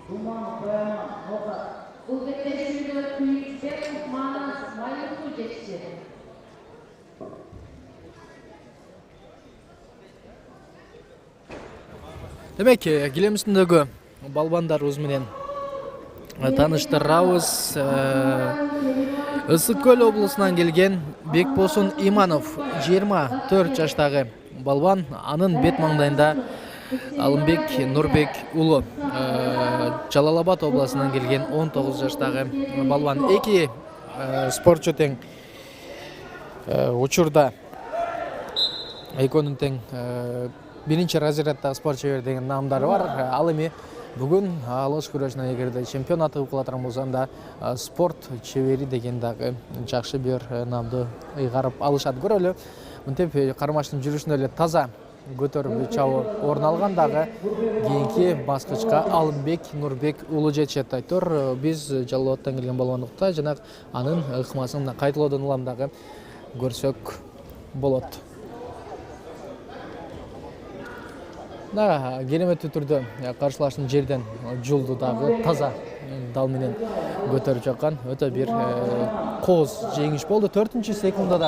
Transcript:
Бұл беттесінде Күйікбек Манас Майылсу жетішеді. Демек, келемісіндегі балбандар өзіменен таныштырабыз. Ысыккөл облысынан келген Бекбосын Иманов 24 жаштағы балбан, анын бет маңдайында Алымбек Нұрбек ұлы Жалалабад облысынан келген 19 жаштағы балбан. Эки спортчу тең учурда экөнүн тең биринчи разрядтагы спортчу деген намдары бар. Ал эми бүгүн алыш күрөшүнөн эгерде чемпионат укулатыран болсо анда спорт чебери деген дагы жакшы бир намды ыйгарып алышат. Көрөлү, мынтип кармаштын жүрүшүндө эле таза көтөрүп чабып орун алган дагы кийинки баскычка Алымбек Нурбек уулу жетишет. Айтор биз Жалалабадтан келген балбандыкта жана анын ыкмасын кайталоодон улам дагы көрсөк болот. Кереметтүү түрдө каршылашкан жерден жолду дагы таза дал менен көтөрүп жаккан өтө бир кооз жеңиш болду. 4-секундада